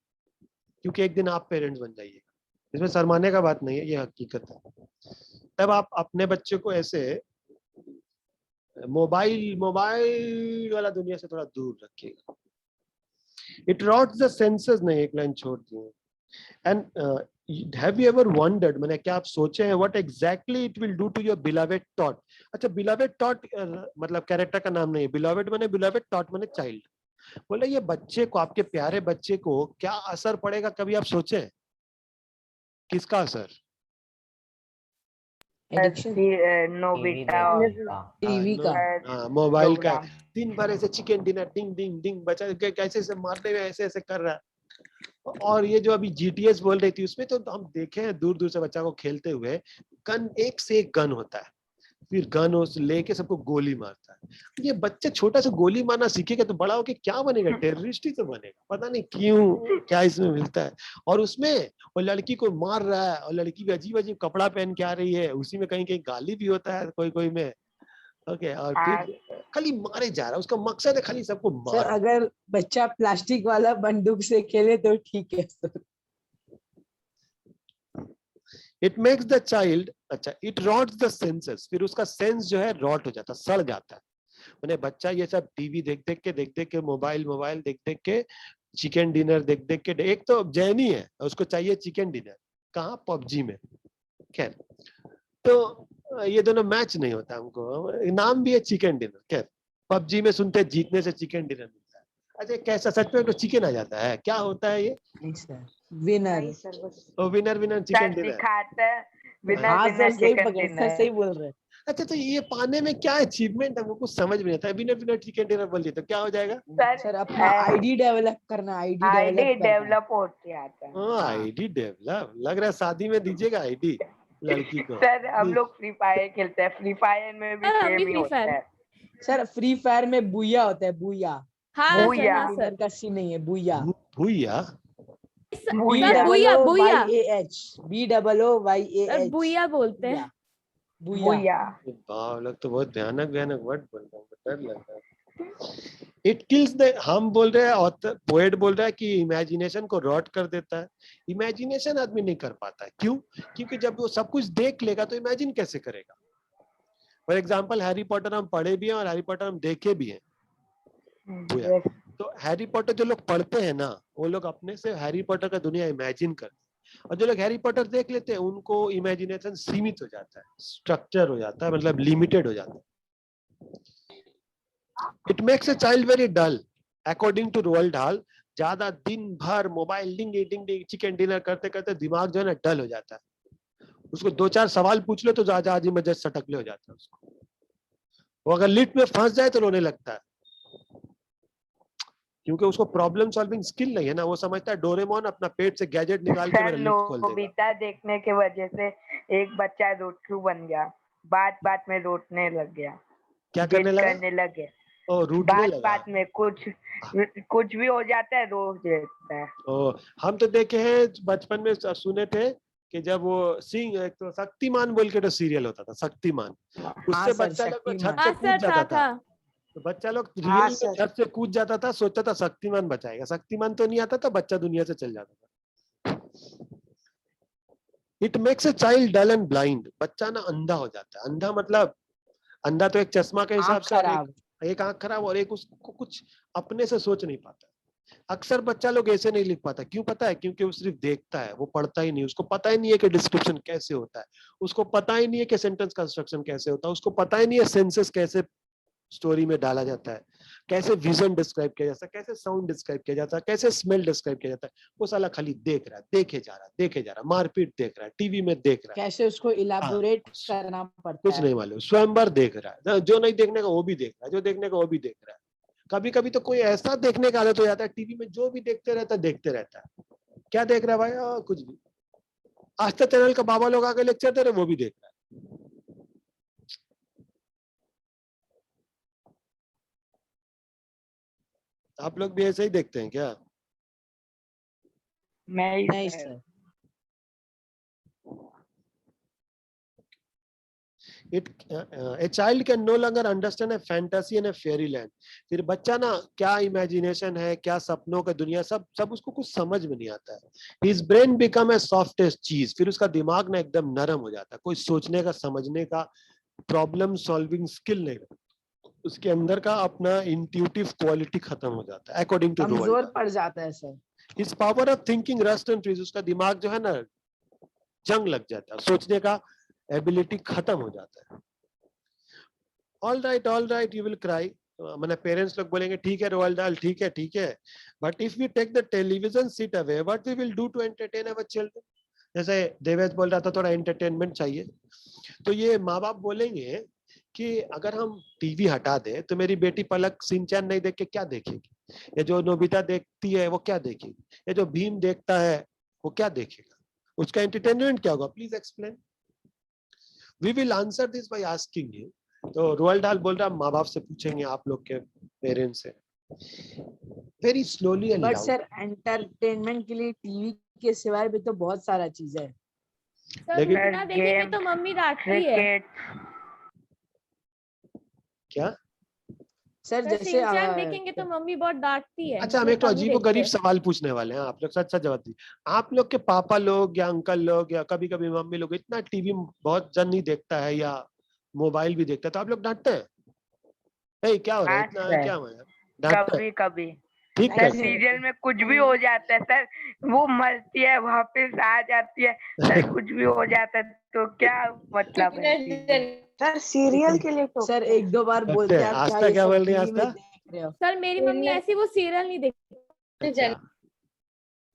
क्योंकि एक दिन आप पेरेंट्स बन जाइएगा। इसमें शर्माने का बात नहीं है, ये हकीकत है। तब आप अपने बच्चे को ऐसे मोबाइल वाला दुनिया से थोड़ा दूर रखिएगा। इट रॉट्स द सेंसेस, नहीं एक लाइन छोड़ दिए। And have you ever wondered, मैंने क्या आप सोचे हैं what exactly it will do to your beloved thought? अच्छा, बिलवेड थॉट मतलब कैरेक्टर का नाम नहीं है, बिलवेड माने बिलवेड थॉट माने चाइल्ड। बोले ये बच्चे को, आपके प्यारे बच्चे को क्या असर पड़ेगा, कभी आप सोचे? किसका असर? एडिक्शन नोबिता टीवी का। हाँ, मोबाइल का। प्रोग्राम। दिन भर ऐसे चिकन डिनर डिंग डिंग डिंग, बच्चा कैसे से मारने में ऐसे ऐसे कर रहा है। और ये जो अभी जीटीएस बोल रही थी, उसमें तो हम देखे हैं दूर दूर से बच्चा को खेलते हुए, गन एक से एक गन होता है, फिर गन उस लेके सबको गोली मारता है। ये बच्चे छोटा सा गोली मारना सीखेगा तो बड़ा होके क्या बनेगा? टेररिस्ट ही तो बनेगा, पता नहीं क्यों, क्या इसमें मिलता है। और उसमें वो लड़की को मार रहा है, और लड़की भी अजीब अजीब कपड़ा पहन के आ रही है, उसी में कहीं कहीं गाली भी होता है कोई कोई में। ओके, और फिर खाली मारे जा रहा है, उसका मकसद है खाली सबको सर मार। अगर बच्चा प्लास्टिक वाला बंदूक से खेले तो ठीक है sir. It makes the child, अच्छा, इट रॉट्स द सेंसेस, फिर उसका सेंस जो है रॉट हो जाता है, सड़ जाता है। मैंने बच्चा ये सब टीवी देख देख के मोबाइल देख के, चिकन डिनर देख के, एक तो जैनी है उसको चाहिए चिकन डिनर, कहाँ? पबजी में। खैर, तो ये दोनों मैच नहीं होता हमको, नाम भी है चिकन डिनर। खैर, पबजी में सुनते जीतने से चिकन डिनर मिलता है। अच्छा, कैसा सच में तो चिकन आ जाता है? क्या होता है ये? नहीं sir, winner. Winner winner chicken dinner. दिखाता है विनर हाँ विनर सर, सही चिकन पकड़, सर डिनर। सही बोल रहे हैं। अच्छा, तो ये पाने में क्या अचीवमेंट है, हमको कुछ समझ में नहीं आता है। विनर विनर चिकन डिनर बोल दिया तो क्या हो जाएगा? सर अपना आईडी डेवलप करना, आईडी आईडी डेवलप करना। डेवलप होते आता है। हाँ, आईडी डेवलप, लग रहा है शादी में दीजिएगा आईडी लड़की को। सर हम लोग फ्री फायर खेलते हैं, फ्री फायर में भी हाँ, हम भी सेम ही फ्री होता फायर। है। सर फ्री फायर में बुया होता है, बुया। हाँ सर, बुया। हाँ सर। विनर का सी नहीं है, बुया। भूया। सर बुया। बुया बुया BOOYAH। बुया बोलते हैं। बुया। बुया। वाह, लोग तो बहुत भयानक भयानक वर्ड बोल रहे हैं, डर लग रहा है। इट किल्स द, हम बोल रहे हैं, ऑथर पोएट बोल रहा है कि इमेजिनेशन को रॉट कर देता है। इमेजिनेशन आदमी नहीं कर पाता है, क्यों? क्योंकि जब वो सब कुछ देख लेगा तो इमेजिन कैसे करेगा? फॉर एग्जाम्पल, हैरी पॉटर हम पढ़े भी हैं और हैरी पॉटर हम देखे भी हैं। बुया। तो हैरी पॉटर जो लोग पढ़ते हैं ना, वो लोग अपने से हैरी पॉटर का दुनिया इमेजिन करते हैं, और जो लोग हैरी पॉटर देख लेते हैं उनको इमेजिनेशन सीमित हो जाता है, स्ट्रक्चर हो जाता है, मतलब लिमिटेड हो जाता है। It makes a child very dull, according to Roald Dahl. ज्यादा दिन भर mobile ding ding ding chicken dinner करते करते दिमाग जो है ना डल हो जाता है। उसको दो चार सवाल पूछ लो तो आजी मजद सटकले हो जाता है उसको। वो अगर लिट में फंस जाए तो रोने लगता है, क्योंकि उसको प्रॉब्लम सॉल्विंग स्किल नहीं है ना। वो समझता है डोरेमोन अपना पेट से गैजेट निकाल के मेरा लिफ्ट खोल देगा। नोबिता देखने के वजह से एक बच्चा रोटरू बन गया, बात बात में रोटने लग गया, क्या करने लगा? करने लगे, ओ, रूठने बात लगा। बात में कुछ भी हो जाता है, रो देता है। ओ, हम तो देखे हैं बचपन में, सुने थे कि जब वो सिंह, एक तो शक्तिमान बोल के तो सीरियल होता था, शक्तिमान, उससे सर, बच्चा लोग छत शक्तिमान। से हाँ कूद सर, जाता था। था। तो बच्चा लोग हाँ, रियल में सर। छत से कूद जाता था, सोचता था शक्तिमान बचाएगा। शक्तिमान तो नहीं आता था, बच्चा दुनिया से चल जाता था। It makes a child dull and blind, बच्चा ना अंधा हो जाता है। अंधा मतलब, अंधा तो एक चश्मा के हिसाब आँख से, और खराब। एक आंख खराब, और एक उसको कुछ अपने से सोच नहीं पाता। अक्सर बच्चा लोग ऐसे नहीं लिख पाता, क्यों पता है? क्योंकि वो सिर्फ देखता है, वो पढ़ता ही नहीं, उसको पता ही नहीं है कि डिस्क्रिप्शन कैसे होता है, उसको पता ही नहीं है कि सेंटेंस कंस्ट्रक्शन कैसे होता है, उसको पता ही नहीं है सेंसेस कैसे स्टोरी में डाला जाता है, कैसे विजन डिस्क्राइब किया जाता है, कैसे साउंड डिस्क्राइब किया जाता है, कैसे स्मेल डिस्क्राइब किया जाता है। वो साला खाली देख रहा है, देखे जा रहा है, देखे जा रहा है, मारपीट देख रहा है, टीवी में देख रहा है, कैसे उसको इलाबोरेट करना पड़ता कुछ है। नहीं मालूम। स्वयंवर देख रहा है, जो नहीं देखने का वो भी देख रहा है, जो देखने का वो भी देख रहा है। कभी कभी तो कोई ऐसा देखने का आदत हो जाता है, टीवी में जो भी देखते रहता है देखते रहता है। क्या देख रहा है भाई? कुछ भी। आस्था चैनल का बाबा लोग आगे लेक्चर दे रहे, वो भी देख रहा है। आप लोग भी ऐसे ही देखते हैं क्या? नहीं sir. A child can no longer understand a fantasy and a fairy land. फिर बच्चा ना क्या इमेजिनेशन है, क्या सपनों का दुनिया, सब उसको कुछ समझ में नहीं आता है। His brain become a soft as cheese. फिर उसका दिमाग ना एकदम नरम हो जाता है, कोई सोचने का, समझने का, प्रॉब्लम सॉल्विंग स्किल नहीं रहता, उसके अंदर का अपना इंट्यूटिव क्वालिटी खत्म हो जाता है, अकॉर्डिंग टू कमजोर रोल्ड। पड़ जाता है sir. His power of thinking rust and freeze. उसका दिमाग जो है ना जंग लग जाता है, सोचने का एबिलिटी खत्म हो जाता है। All right you will cry. मैंने पेरेंट्स लोग बोलेंगे ठीक है रोल्ड डाल, ठीक है, but if we take the television seat away, what we will do to entertain our children? जैसे देवेश बोल रहा था थोड़ा एंटरटेनमेंट चाहिए, तो ये माँ बाप बोलेंगे कि अगर हम टीवी हटा दे तो मेरी बेटी पलक सिंचैन नहीं देख के क्या देखेगी, ये जो नोबिता देखती है वो क्या देखेगी, ये जो भीम देखता है वो क्या देखेगा, उसका एंटरटेनमेंट क्या होगा? Please explain. We will answer this by asking you. तो रोल्ड डाल बोल रहा माँ बाप से पूछेंगे, आप लोग के पेरेंट्स से, very slowly and but loud. Sir entertainment के लिए टीवी के सिवाय भी तो बहुत सारा चीज है। सर लेकिन उतना देखेंगे तो मम्मी डांटती है। क्रिकेट क्या? सर सर जैसे सिंचैन देखेंगे तो मम्मी बहुत डांटती है। अच्छा, हम लोग एक तो कम ही अजीब देखते गरीब हैं। सवाल पूछने वाले हैं, आप लोग सच सच जवाब दीजिए। आप लोग के पापा लोग या अंकल लोग या कभी कभी मम्मी लोग इतना टीवी बहुत जन नहीं देखता है या मोबाइल भी देखता है, तो आप लोग डांटते हैं? ए, क्या हो रहा है, हाँ इतना सर, क्या हुआ है? डांटते हैं? कभी कभी ठीक नहीं सर कैसे? सर। सीरियल में कुछ भी हो जाता है सर, वो मरती है वापस आ जाती है सर, कुछ भी हो जाता है तो क्या मतलब है सीरियल? सर सीरियल के लिए तो सर एक दो बार देखते बोलते हैं। हैं आप क्या आस्था ये क्या सब बोल रही है? टीवी में आस्था देख रहे हो? सर मेरी मम्मी ऐसी वो सीरियल नहीं देखती। अच्छा,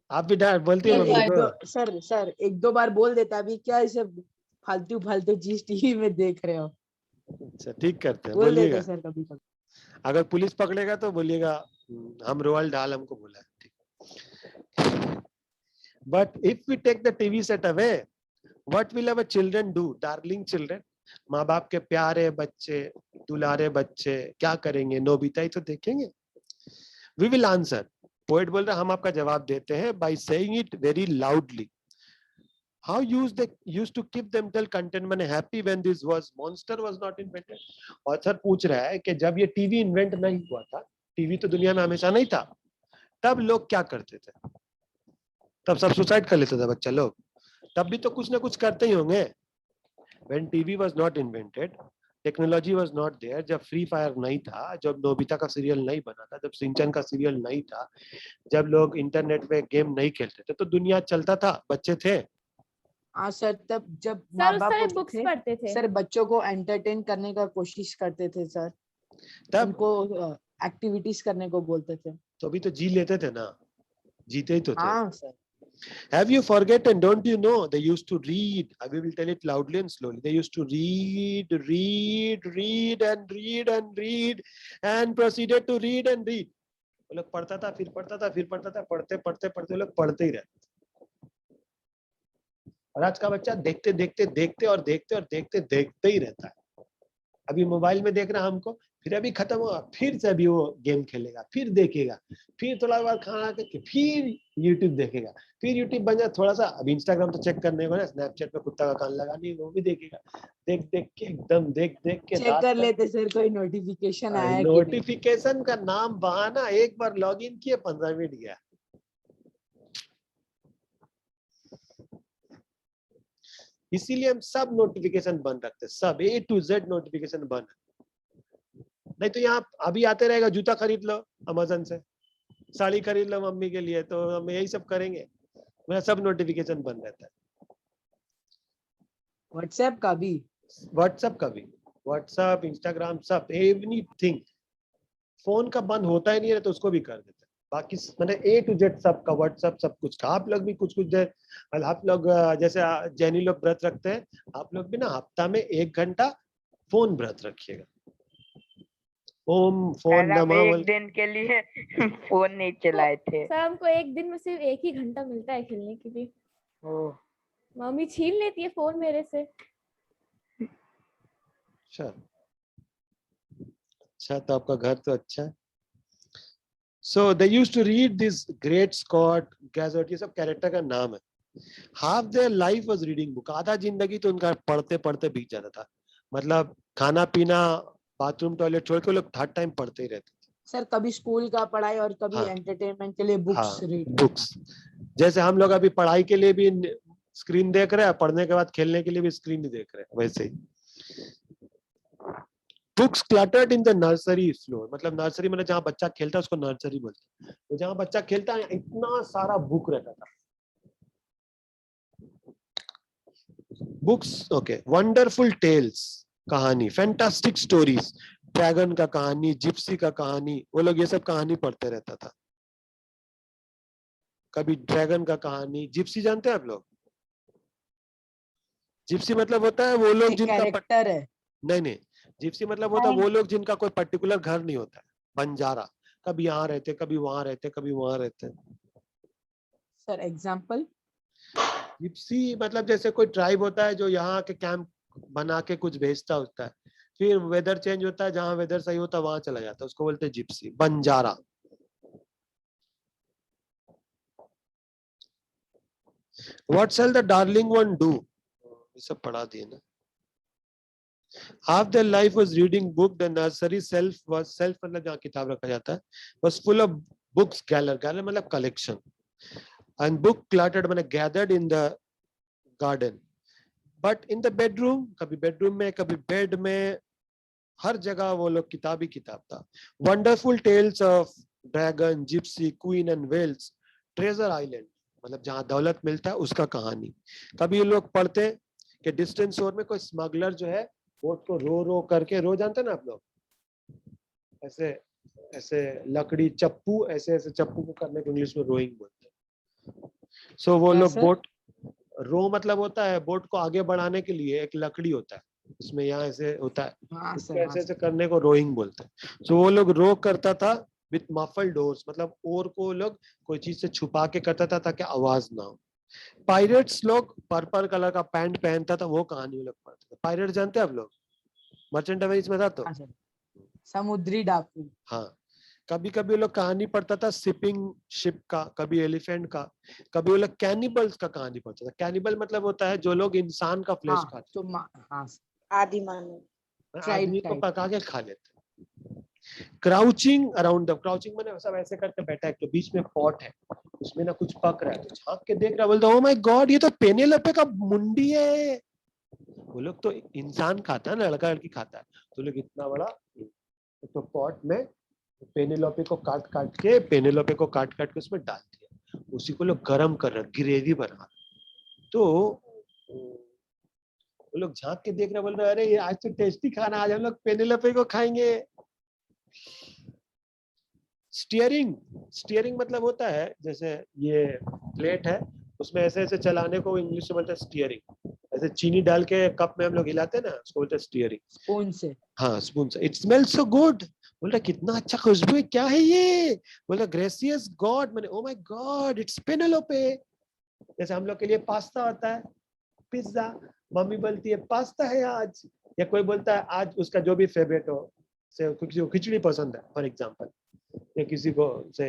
आप भी डांट बोलती है मम्मी को? सर एक दो बार बोल देता अभी क्या ये सब फालतू फालतू चीज टीवी में देख रहे हो, अच्छा, ठीक करते हैं, बोल देते बोलिएगा। सर कभी कभी। अगर पुलिस पकड़ेगा तो बोलिएगा हम रोअल डाल हमको बोला है, ठीक। But if we take the TV set away, what will our children do? Darling children, माँ बाप के प्यारे बच्चे, दुलारे बच्चे क्या करेंगे? नोबिता ही तो देखेंगे। We will answer. पोएट बोल रहा हम आपका जवाब देते हैं by saying it very loudly. How used to keep them till contentment happy when this was monster was not invented? Author पूछ रहा है कि जब ये टीवी इन्वेंट नहीं हुआ था, टीवी तो दुनिया में हमेशा नहीं था, तब लोग क्या करते थे? तब सब सुसाइड कर लेते थे बच्चा लोग, तब भी तो कुछ ना कुछ करते ही होंगे। When TV was not invented, technology was not there, जब फ्री फायर नहीं था, जब नोबिता का सीरियल नहीं बना था, जब सिंचन का सीरियल नहीं था, जब लोग इंटरनेट पे गेम नहीं खेलते थे, तो दुनिया चलता था, बच्चे थे। हाँ सर, तब जब सर माँ उस बाप समय बुक्स थे पढ़ते थे। सर बच्चों को एंटरटेन करने का कोशिश करते थे सर, तब उनको एक्टिविटीज करने को बोलते थे। तो अभी तो जी लेते थे ना, जीते ही तो थे। हाँ sir. Have you forgotten? Don't you know? They used to read. We will tell it loudly and slowly. They used to read and proceeded to read and read. वो लोग पढ़ता था, फिर पढ़ता था, फिर पढ़ता था, पढ़ते पढ़ते पढ़ते लोग पढ़ते ही रहते। और आज का बच्चा देखते देखते देखते और देखते और देखते देखते ही रहता है। अभी मोबाइल में देख रहा हमको, फिर अभी खत्म होगा, फिर से अभी वो गेम खेलेगा, फिर देखेगा, फिर थोड़ा बार खाना करके फिर यूट्यूब देखेगा, फिर यूट्यूब बन जाए थोड़ा सा, अभी इंस्टाग्राम तो चेक करने को ना, स्नैपचैट पे कुत्ता का कान लगानी वो भी देखेगा, देख देख के एकदम देख देख के चेक कर लेते सर कोई नोटिफिकेशन आया कि नहीं। नोटिफिकेशन का नाम बहाना, एक बार लॉग इन किए 15 मिनट गया। इसीलिए हम सब नोटिफिकेशन बंद रखते हैं, सब A to Z नोटिफिकेशन बंद। नहीं तो यहाँ अभी आते रहेगा, जूता खरीद लो अमेज़न से, साड़ी खरीद लो मम्मी के लिए, तो हम यही सब करेंगे, मेरा सब नोटिफिकेशन बंद रहता है। व्हाट्सएप का भी, व्हाट्सएप, इंस्टाग्राम, सब एवरीथिंग। फोन का बंद होता ही नहीं है, तो उसको भी कर देते हैं। बाकी मैंने A to Z सबका, व्हाट्सएप सब कुछ का। आप लोग भी कुछ कुछ देर, आप लोग जैसे जैनी लोग व्रत रखते हैं, आप लोग भी ना हफ्ता में 1 घंटा फोन व्रत रखिएगा। ओम फोन सर हम नमः एक दिन के लिए फोन नहीं चलाए थे। सर हमको एक दिन में सिर्फ 1 ही घंटा मिलता है खेलने के लिए। ओह, मम्मी छीन लेती है फोन मेरे से। अच्छा, तो आपका घर तो अच्छा है। So they used to read this Great Scott, Gazette, ये सब कैरेक्टर का नाम है। Half their life was reading book, आधा जिंदगी तो उनका पढ़ते पढ़ते बीत जाता था। मतलब खाना पीना, बाथरूम, टॉयलेट छोड़ के लोग हर टाइम पढ़ते ही रहते थे। सर कभी स्कूल का पढ़ाई और कभी हाँ। एंटरटेनमेंट के लिए बुक्स रीड बुक्स। जैसे हम लोग अभी पढ़ाई के लिए भी स्क्रीन देख रहे हैं, पढ़ने के बाद खेलने के लिए भी स्क्रीन ही देख रहे हैं, वैसे ही। Books cluttered in the nursery floor, मतलब नर्सरी मतलब जहाँ बच्चा खेलता है उसको नर्सरी बोलते हैं। तो जहाँ बच्चा खेलता है इतना सारा बुक रहता था। Books, okay. वंडरफुल टेल्स, कहानी, फैंटास्टिक स्टोरीज, ड्रैगन का कहानी, जिप्सी का कहानी, वो लोग ये सब कहानी पढ़ते रहता था। कभी ड्रैगन का कहानी, जिप्सी जानते हैं आप लोग? जिप्सी मतलब होता है वो लोग जिनका कैरेक्टर है। नहीं, जिप्सी मतलब होता है वो लोग जिनका कोई पर्टिकुलर घर नहीं होता है, बंजारा। कभी यहाँ रहते, कभी वहां रहते, कभी वहां रहते। Sir example? जिप्सी मतलब जैसे कोई ट्राइब होता है जो यहाँ के कैंप बना के कुछ भेजता होता है, फिर वेदर चेंज होता है, जहाँ वेदर सही होता है वहां चला जाता है, उसको बोलते हैं Gypsy, Banjara. What shall the darling one do? ये सब पढ़ा दिए ना। Half their life was reading book. The nursery self मतलब जहाँ किताब रखा जाता है, was full of books. Galler मतलब collection, and book cluttered मतलब gathered in the garden. But in the bedroom, कभी bedroom में, कभी bed में, हर जगह वो लोग किताब ही किताब था। Wonderful tales of dragon, gypsy, queen and whales, treasure island मतलब जहाँ दौलत मिलता है उसका कहानी। कभी ये लोग पढ़ते कि डिस्टेंस शोर में कोई स्मगलर जो है बोट को रो करके, रो जानते ना आप लोग, ऐसे ऐसे लकड़ी चप्पू, ऐसे चप्पू को करने को इंग्लिश में रोइंग बोलते हैं। सो वो लोग बोट, रो मतलब होता है बोट को आगे बढ़ाने के लिए एक लकड़ी होता है, उसमें यहाँ ऐसे होता है, ऐसे करने को रोइंग बोलते हैं। सो वो लोग रो करता था विथ मफल्ड डोर्स, मतलब ओर को लोग कोई चीज से छुपा के करता था ताकि आवाज ना हो। पायरेट्स लोग पर्पल कलर का पैंट पहनता था, वो कहानी लोग पढ़ते थे। पायरेट जानते हैं आप लोग? मर्चेंट नेवी में था तो समुद्री डाकू। हाँ, कभी कभी वो लोग कहानी पढ़ता था शिपिंग शिप का, कभी एलिफेंट का, कभी वो लोग कैनिबल्स का कहानी पढ़ता था। कैनिबल मतलब होता है जो लोग इंसान का फ्लेश खाते हैं, आदि मानव, आदमी को पका के खा लेते हैं। क्राउचिंग अराउंड द, क्राउचिंग मैंने सब ऐसे करके बैठा है, तो बीच में पॉट है, उसमें ना कुछ पक रहा है, तो झांक के देख रहा है, बोलता ओह माय गॉड ये तो पेनेलोपे का मुंडी है। वो लोग तो इंसान खाता है ना, लड़का लड़की खाता है, तो लोग इतना बड़ा, तो पॉट में पेनेलोपे को काट काट के उसमें डाल दिया, उसी को लोग गरम कर रहे, ग्रेवी बना। तो वो लोग झांक के देख रहे, बोल रहे अरे ये आज तो टेस्टी खाना, आज हम लोग पेनेलोपे को खाएंगे। स्टीयरिंग मतलब होता है जैसे ये प्लेट है, उसमें ऐसे ऐसे चलाने को इंग्लिश में बोलते हैं स्टीयरिंग। ऐसे चीनी डाल के कप में हम लोग हिलाते हैं ना, उसको बोलते हैं स्टीयरिंग। स्पून से। हाँ, स्पून से। इट स्मेल्स सो गुड, बोल रहा कितना अच्छा खुशबू है, क्या है ये? बोल रहा ग्रेसियस गॉड, मैंने oh my God it's Penelope. जैसे हम लोग के लिए पास्ता होता है, पिज्जा, मम्मी बोलती है पास्ता है आज, या कोई बोलता है आज उसका जो भी फेवरेट हो, से किसी को खिचड़ी पसंद है फॉर एग्जांपल, या किसी को से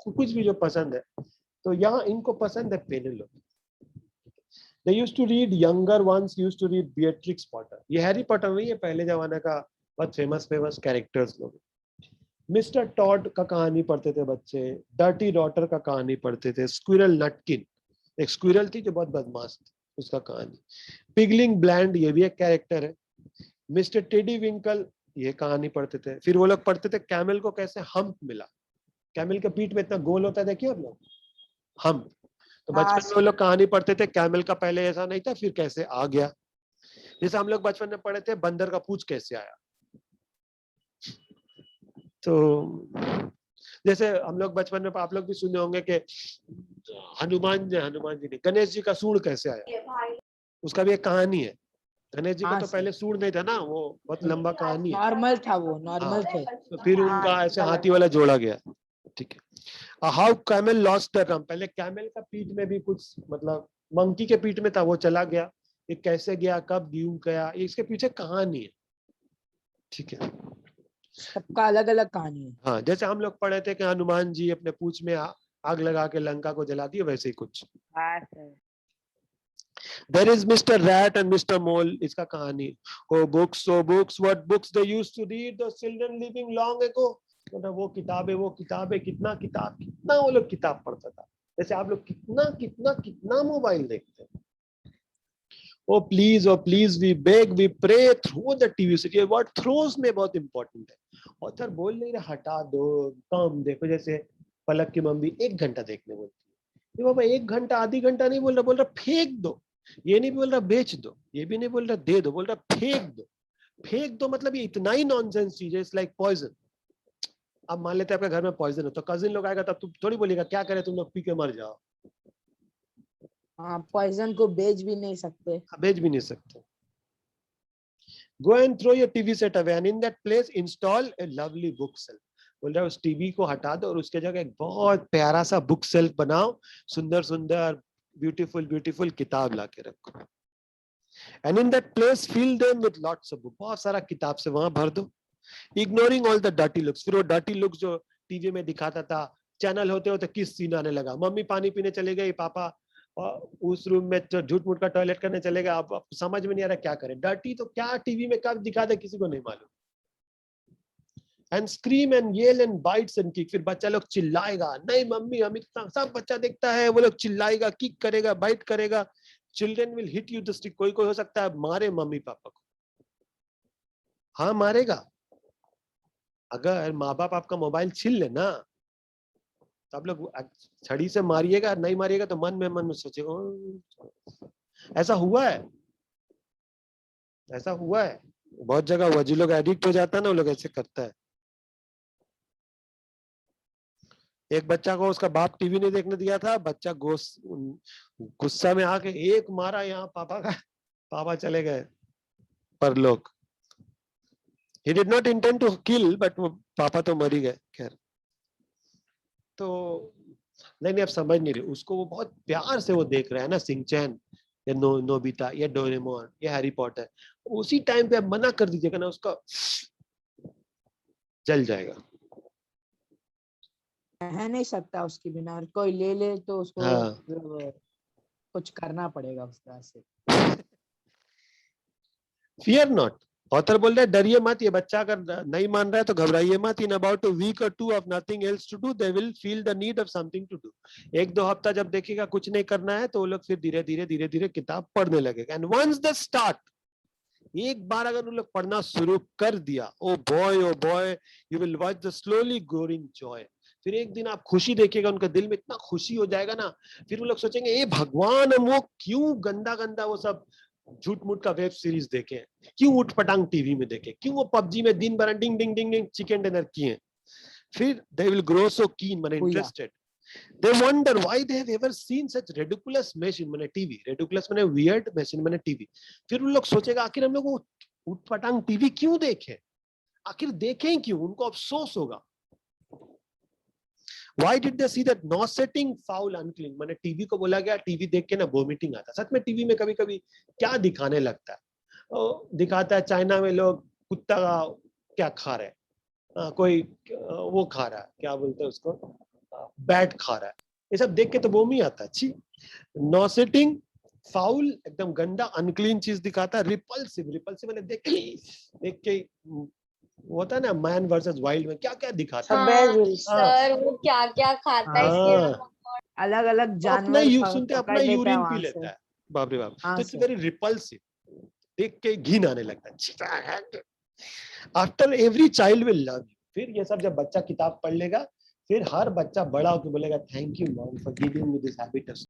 कुछ भी जो पसंद है, तो यहाँ इनको पसंद है Penelope. They used to read, younger ones used to read Beatrix Potter. ये हैरी पॉटर नहीं है, पहले जमाने का बहुत फेमस कैरेक्टर्स लोग। मिस्टर टॉड का कहानी पढ़ते थे बच्चे, डर्टी डॉटर का कहानी पढ़ते थे, स्क्विरल नटकिन, एक स्क्विरल थी जो बहुत बदमाश थी, उसका कहानी। पिगलिंग ब्लैंड, ये भी एक कैरेक्टर है। मिस्टर टेडी विंकल, ये कहानी पढ़ते थे। फिर वो लोग पढ़ते थे कैमल को कैसे हम्प मिला, कैमल के पीठ में इतना गोल होता है, देखिए आप लोग। हम तो हाँ, बचपन में वो लोग कहानी पढ़ते थे, कैमल का पहले ऐसा नहीं था, फिर कैसे आ गया। जैसे हम लोग बचपन में पढ़े थे बंदर का पूंछ कैसे आया। तो जैसे हम लोग बचपन में, आप लोग भी सुने होंगे कि हनुमान जी ने, गणेश जी का सूंड कैसे आया, उसका भी एक कहानी है। गणेश जी का हाँ तो सर। पहले सूंड नहीं था ना, वो बहुत लंबा कहानी है। नॉर्मल था, वो नॉर्मल थे। तो फिर हाँ, उनका ऐसे चला हाथी वाला जोड़ा गया। ठीक है। हाउ कैमल लॉस्ट द रम, पहले कैमल का पीठ में भी कुछ, मतलब मंकी के पीठ में था, वो चला गया। ये कैसे गया, कब ड्यू गया, इसके पीछे कहानी है। ठीक है। सबका अलग अलग कहानी है। हाँ, जैसे हम लोग पढ़े थे कि हनुमान जी अपने पूंछ में आग लगा के लंका को जला दिए, वैसे ही कुछ। हाँ sir. There is Mr. Rat and Mr. Mole, इसका कहानी। Oh books, what books they used to read, the children living long ago। मतलब वो किताबें, कितना वो लोग किताब पढ़ता था। जैसे आप लोग कितना मोबाइल देखते हैं। Oh please, we beg, we pray, throw the TV serial। What throws में बहुत important है। ऑथर बोल नहीं रहा हटा दो, कम देखो। जैसे पलक की मम्मी 1 घंटा देखने बोलती है, बाबा 1 घंटा, आधी घंटा नहीं बोल रहा फेंक दो। ये नहीं बोल रहा बेच दो, ये भी नहीं बोल रहा दे दो, बोल रहा फेंक दो। मतलब ये इतना ही नॉनसेंस चीज है, इट्स लाइक पॉइजन। अब मान लेते हैं आपके घर में पॉइजन है, तो कजिन लोग आएगा तब तुम थोड़ी बोलेगा क्या करे तुम लोग, पी के मर जाओ। हाँ, पॉइजन को बेच भी नहीं सकते। बेच भी नहीं सकते। Go and throw your TV set away and in that place install a lovely book shelf। बोल रहा है उस टीवी को हटा दो और उसके जगह एक बहुत प्यारा सा बुक शेल्फ बनाओ, सुंदर ब्यूटीफुल किताब लाके रखो। And in that place fill them with lots of books, बहुत सारा किताब से वहां भर दो। Ignoring all the dirty looks, फिर वो dirty looks जो टीवी में दिखाता था, चैनल होते होते किस सीन आने लगा, मम्मी पानी पीने चले गई, पापा उस रूम में झूठ मूठ का टॉयलेट करने चले गए। अब समझ में नहीं आ रहा क्या करें, डर्टी तो क्या टीवी में कब दिखा दे किसी को नहीं मालूम। And scream and yell and bites and kick, फिर बच्चा लोग चिल्लाएगा, नहीं मम्मी हम इतना सब बच्चा देखता है, वो लोग चिल्लाएगा, किक करेगा, बाइट करेगा। Children will hit you the stick, कोई हो सकता है मारे मम्मी पापा को। हाँ मारेगा। अगर माँ बाप आपका मोबाइल छीन ले ना, तो आप लोग छड़ी से मारिएगा, नहीं मारिएगा तो मन में सोचेगा। ऐसा हुआ है बहुत जगह हुआ। जो लोग एडिक्ट हो जाता है ना, वो लोग ऐसे करता है। एक बच्चा को उसका बाप टीवी नहीं देखने दिया था, बच्चा गुस्सा में आके एक मारा यहाँ पापा का, पापा चले गए परलोक। He did not intend to kill, but वो पापा तो मर ही गए। खैर, तो नहीं आप समझ नहीं रहे उसको, वो बहुत प्यार से वो देख रहा है ना, सिंचैन या नोबिता या डोरेमोन या हैरी पॉटर। उसी टाइम पे आप मना कर दीजिएगा ना, उसका जल जाएगा। रह नहीं सकता उसके बिना, और कोई ले ले तो उसको हाँ। कुछ करना पड़ेगा उस तरह से। फियर नॉट, ऑथर बोल रहा है डरिए मत। ये बच्चा अगर नहीं मान रहा है तो घबराइए मत। इन अबाउट अ वीक और 2 of nothing else to do, they will feel the need of something to do. 1-2 हफ्ता जब देखेगा कुछ नहीं करना है, तो वो लोग फिर धीरे धीरे किताब पढ़ने लगेगा। एंड वंस द स्टार्ट, एक बार अगर वो लोग पढ़ना शुरू कर दिया, oh boy you will watch the slowly growing Joy. फिर एक दिन आप खुशी देखिएगा, उनके दिल में इतना खुशी हो जाएगा ना, फिर वो लोग सोचेंगे ए भगवान, हम वो क्यों गंदा वो सब झूठ मूठ का वेब सीरीज देखे, क्यों उठ पटांग टीवी में देखे, क्यों वो पबजी में दिन भर डिंग ding ding ding chicken dinner किए। फिर they will grow so keen, माने interested। They wonder why they have ever seen such ridiculous machine, माने टीवी, ridiculous माने weird, machine माने टीवी। फिर उन लोग सोचेगा आखिर हम लोग वो उठ पटांग टीवी क्यों देखे, आखिर देखें क्यों, उनको अफसोस होगा। Why did they see that nauseating, foul, unclean? माने टीवी को बोला गया टीवी देख के ना वोमिटिंग आता। सच में टीवी में कभी कभी क्या दिखाने लगता है, दिखाता है चाइना में लोग कुत्ता क्या खा रहे हैं, कोई वो खा रहा है, क्या बोलते हैं उसको, बैट खा रहा है। ये सब देख के तो वोमी आता है। अच्छी नॉसेटिंग, फाउल, एकदम गंदा, अनक्लीन चीज दिखाता है। रिपल्सिव मैंने देख के होता है ना, मैन वर्सेस वाइल्ड में क्या क्या दिखाता है। Bear Grylls। सर वो क्या क्या खाता है इसके अलग अलग अपना जानवर सुनते अपना पकड़ लेता है यूरिन वहां पी से। लेता है, बाप रे बाप। हाँ तो इट्स सर। वेरी रिपल्सिव, देख के घिन आने लगता है। After every child will love you. फिर ये सब जब बच्चा किताब पढ़ लेगा, फिर हर बच्चा बड़ा होकर बोलेगा thank you mom for giving me this habit.